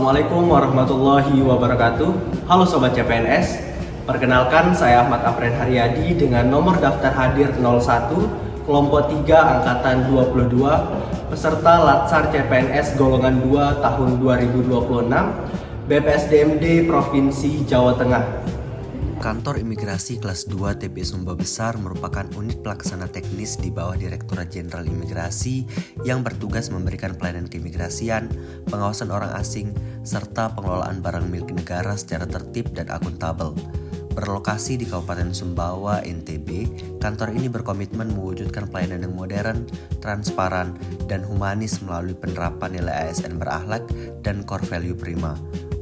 Assalamualaikum warahmatullahi wabarakatuh. Halo Sobat CPNS, perkenalkan saya Ahmad Afren Haryadi dengan nomor daftar hadir 01, kelompok 3 angkatan 22, peserta Latsar CPNS golongan 2 tahun 2026, BPSDMD Provinsi Jawa Tengah. Kantor Imigrasi Kelas 2 TP Sumba Besar merupakan unit pelaksana teknis di bawah Direktorat Jenderal Imigrasi yang bertugas memberikan pelayanan keimigrasian, pengawasan orang asing, serta pengelolaan barang milik negara secara tertib dan akuntabel. Berlokasi di Kabupaten Sumbawa, NTB, kantor ini berkomitmen mewujudkan pelayanan yang modern, transparan, dan humanis melalui penerapan nilai ASN berakhlak dan core value prima.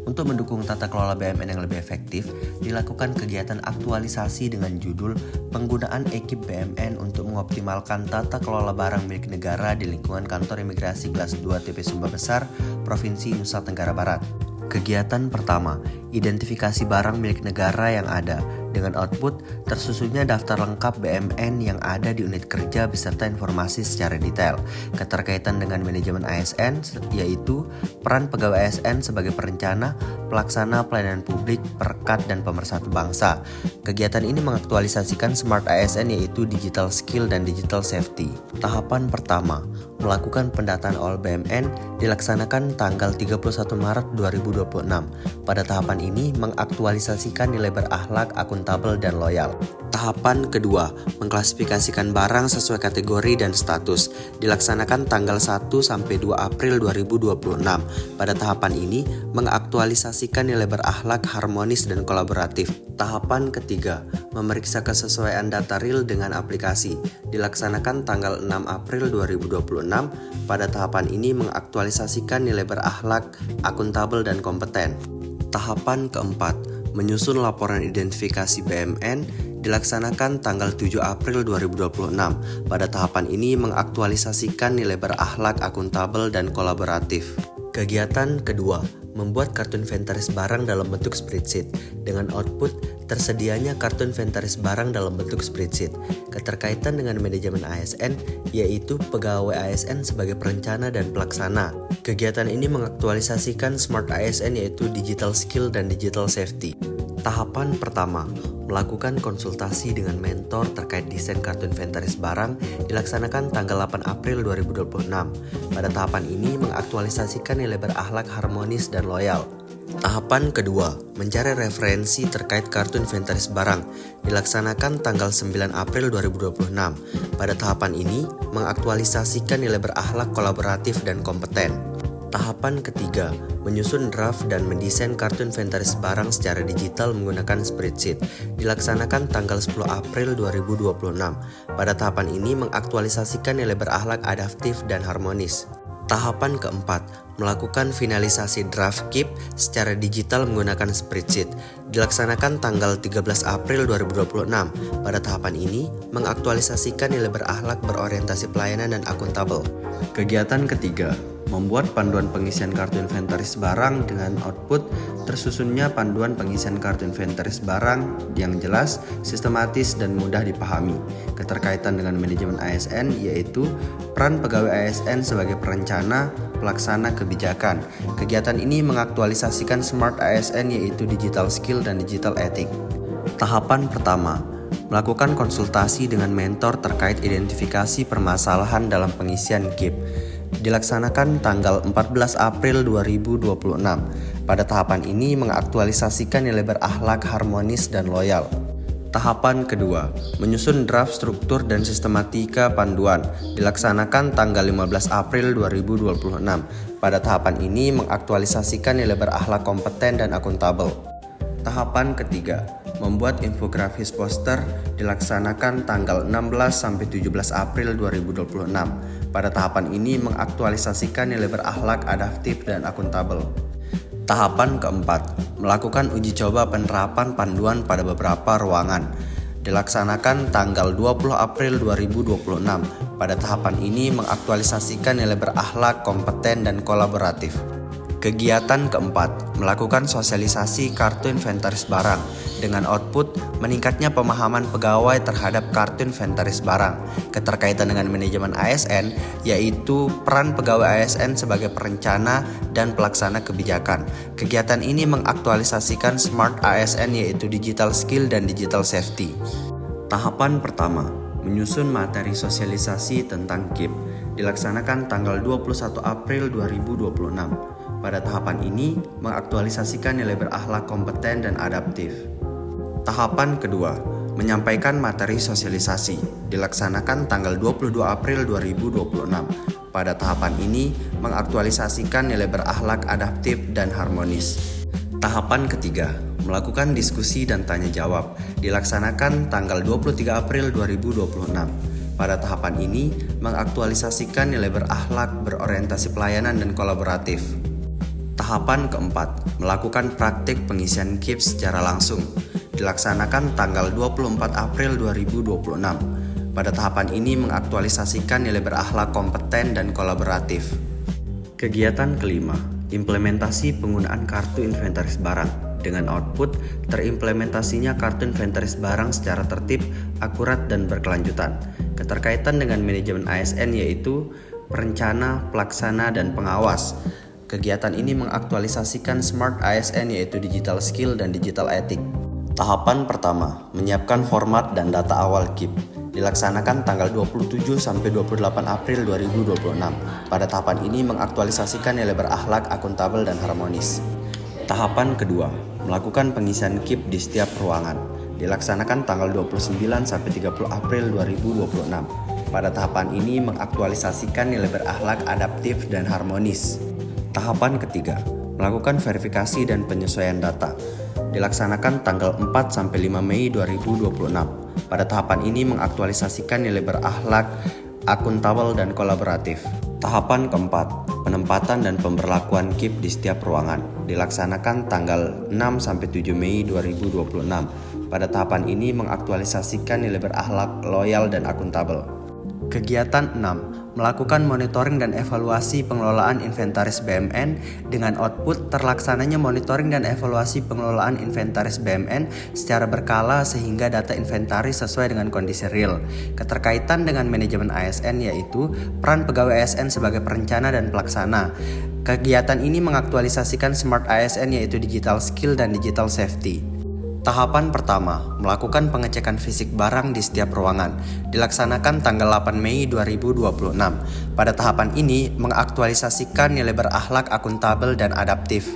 Untuk mendukung tata kelola BUMN yang lebih efektif, dilakukan kegiatan aktualisasi dengan judul Penggunaan Ekip BUMN untuk mengoptimalkan tata kelola barang milik negara di lingkungan Kantor Imigrasi Kelas 2 TP Sumba Besar, Provinsi Nusa Tenggara Barat. Kegiatan pertama, identifikasi barang milik negara yang ada, dengan output tersusunnya daftar lengkap BUMN yang ada di unit kerja beserta informasi secara detail. Keterkaitan dengan manajemen ASN yaitu peran pegawai ASN sebagai perencana, pelaksana pelayanan publik, perekat, dan pemersatu bangsa. Kegiatan ini mengaktualisasikan Smart ASN yaitu Digital Skill dan Digital Safety. Tahapan pertama, melakukan pendataan all BUMN dilaksanakan tanggal 31 Maret 2026. Pada tahapan ini mengaktualisasikan nilai berakhlak, akuntabel, dan loyal. Tahapan kedua, mengklasifikasikan barang sesuai kategori dan status, dilaksanakan tanggal 1 sampai 2 April 2026. Pada tahapan ini mengaktualisasikan nilai berakhlak, harmonis, dan kolaboratif. Tahapan ketiga, memeriksa kesesuaian data real dengan aplikasi, dilaksanakan tanggal 6 April 2026. Pada tahapan ini mengaktualisasikan nilai berakhlak, akuntabel, dan kompeten. Tahapan keempat, menyusun laporan identifikasi BUMN, dilaksanakan tanggal 7 April 2026. Pada tahapan ini mengaktualisasikan nilai berakhlak, akuntabel, dan kolaboratif. Kegiatan kedua, membuat kartu inventaris barang dalam bentuk spreadsheet. Dengan output, tersedianya kartu inventaris barang dalam bentuk spreadsheet. Keterkaitan dengan manajemen ASN, yaitu pegawai ASN sebagai perencana dan pelaksana. Kegiatan ini mengaktualisasikan Smart ASN yaitu Digital Skill dan Digital Safety. Tahapan pertama, melakukan konsultasi dengan mentor terkait desain kartu inventaris barang, dilaksanakan tanggal 8 April 2026. Pada tahapan ini mengaktualisasikan nilai berakhlak, harmonis, dan loyal. Tahapan kedua, mencari referensi terkait kartu inventaris barang, dilaksanakan tanggal 9 April 2026. Pada tahapan ini mengaktualisasikan nilai berakhlak, kolaboratif, dan kompeten. Tahapan ketiga, menyusun draft dan mendesain kartu inventaris barang secara digital menggunakan spreadsheet, dilaksanakan tanggal 10 April 2026. Pada tahapan ini mengaktualisasikan nilai berakhlak, adaptif, dan harmonis. Tahapan keempat, melakukan finalisasi draft KIP secara digital menggunakan spreadsheet, dilaksanakan tanggal 13 April 2026. Pada tahapan ini mengaktualisasikan nilai berakhlak, berorientasi pelayanan, dan akuntabel. Kegiatan ketiga, membuat panduan pengisian kartu inventaris barang dengan output tersusunnya panduan pengisian kartu inventaris barang yang jelas, sistematis, dan mudah dipahami. Keterkaitan dengan manajemen ASN yaitu peran pegawai ASN sebagai perencana, pelaksana kebijakan. Kegiatan ini mengaktualisasikan Smart ASN yaitu Digital Skill dan Digital Ethic. Tahapan pertama, melakukan konsultasi dengan mentor terkait identifikasi permasalahan dalam pengisian KIP, dilaksanakan tanggal 14 April 2026. Pada tahapan ini mengaktualisasikan nilai berakhlak, harmonis, dan loyal. Tahapan kedua, menyusun draft struktur dan sistematika panduan, dilaksanakan tanggal 15 April 2026. Pada tahapan ini mengaktualisasikan nilai berakhlak, kompeten, dan akuntabel. Tahapan ketiga, membuat infografis poster, dilaksanakan tanggal 16 sampai 17 April 2026. Pada tahapan ini mengaktualisasikan nilai berakhlak, adaptif, dan akuntabel. Tahapan keempat, melakukan uji coba penerapan panduan pada beberapa ruangan, dilaksanakan tanggal 20 April 2026. Pada tahapan ini mengaktualisasikan nilai berakhlak, kompeten, dan kolaboratif. Kegiatan keempat, melakukan sosialisasi kartu inventaris barang dengan output meningkatnya pemahaman pegawai terhadap kartu inventaris barang, keterkaitan dengan manajemen ASN, yaitu peran pegawai ASN sebagai perencana dan pelaksana kebijakan. Kegiatan ini mengaktualisasikan Smart ASN, yaitu digital skill dan digital safety. Tahapan pertama, menyusun materi sosialisasi tentang KIP, dilaksanakan tanggal 21 April 2026. Pada tahapan ini, mengaktualisasikan nilai berakhlak kompeten dan adaptif. Tahapan kedua, menyampaikan materi sosialisasi, dilaksanakan tanggal 22 April 2026. Pada tahapan ini, mengaktualisasikan nilai berakhlak adaptif dan harmonis. Tahapan ketiga, melakukan diskusi dan tanya jawab, dilaksanakan tanggal 23 April 2026. Pada tahapan ini, mengaktualisasikan nilai berakhlak, berorientasi pelayanan dan kolaboratif. Tahapan keempat, melakukan praktik pengisian KIP secara langsung, dilaksanakan tanggal 24 April 2026. Pada tahapan ini mengaktualisasikan nilai berakhlak kompeten dan kolaboratif. Kegiatan kelima, implementasi penggunaan kartu inventaris barang dengan output terimplementasinya kartu inventaris barang secara tertib, akurat, dan berkelanjutan. Keterkaitan dengan manajemen ASN, yaitu perencana, pelaksana, dan pengawas. Kegiatan ini mengaktualisasikan Smart ASN, yaitu digital skill dan digital etik. Tahapan pertama, menyiapkan format dan data awal KIP, dilaksanakan tanggal 27 sampai 28 April 2026. Pada tahapan ini mengaktualisasikan nilai berakhlak, akuntabel, dan harmonis. Tahapan kedua, melakukan pengisian KIP di setiap ruangan, dilaksanakan tanggal 29 sampai 30 April 2026. Pada tahapan ini mengaktualisasikan nilai berakhlak, adaptif, dan harmonis. Tahapan ketiga, melakukan verifikasi dan penyesuaian data, dilaksanakan tanggal 4 sampai 5 Mei 2026. Pada tahapan ini mengaktualisasikan nilai berakhlak, akuntabel, dan kolaboratif. Tahapan keempat, penempatan dan pemberlakuan KIP di setiap ruangan, dilaksanakan tanggal 6 sampai 7 Mei 2026. Pada tahapan ini mengaktualisasikan nilai berakhlak, loyal, dan akuntabel. Kegiatan 6, melakukan monitoring dan evaluasi pengelolaan inventaris BMN dengan output terlaksananya monitoring dan evaluasi pengelolaan inventaris BMN secara berkala sehingga data inventaris sesuai dengan kondisi real. Keterkaitan dengan manajemen ASN, yaitu peran pegawai ASN sebagai perencana dan pelaksana. Kegiatan ini mengaktualisasikan Smart ASN, yaitu digital skill dan digital safety. Tahapan pertama, melakukan pengecekan fisik barang di setiap ruangan, dilaksanakan tanggal 8 Mei 2026. Pada tahapan ini, mengaktualisasikan nilai berakhlak, akuntabel, dan adaptif.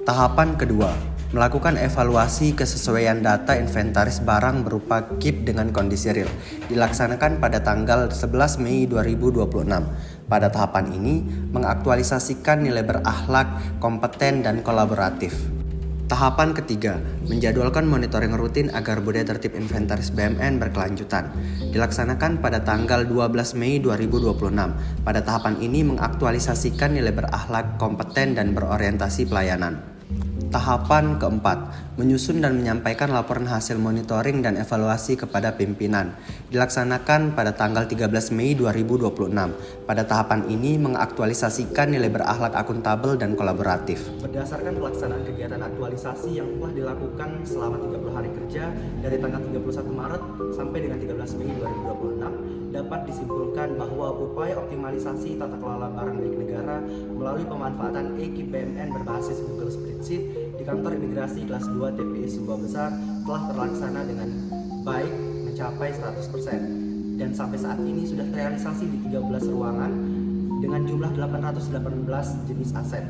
Tahapan kedua, melakukan evaluasi kesesuaian data inventaris barang berupa KIP dengan kondisi real, dilaksanakan pada tanggal 11 Mei 2026. Pada tahapan ini, mengaktualisasikan nilai berakhlak, kompeten, dan kolaboratif. Tahapan ketiga, menjadwalkan monitoring rutin agar budaya tertib inventaris BMN berkelanjutan, dilaksanakan pada tanggal 12 Mei 2026. Pada tahapan ini mengaktualisasikan nilai berakhlak, kompeten, dan berorientasi pelayanan. Tahapan keempat, menyusun dan menyampaikan laporan hasil monitoring dan evaluasi kepada pimpinan, dilaksanakan pada tanggal 13 Mei 2026. Pada tahapan ini mengaktualisasikan nilai berakhlak, akuntabel, dan kolaboratif. Berdasarkan pelaksanaan kegiatan aktualisasi yang telah dilakukan selama 30 hari kerja dari tanggal 31 Maret sampai dengan 13 Mei 2026, dapat disimpulkan bahwa upaya optimalisasi tata kelola barang milik negara melalui pemanfaatan e-KIP BMN berbasis Google Spreadsheet di kantor imigrasi kelas 2 TPI Sumba Besar telah terlaksana dengan baik, mencapai 100%, dan sampai saat ini sudah terrealisasi di 13 ruangan dengan jumlah 818 jenis aset.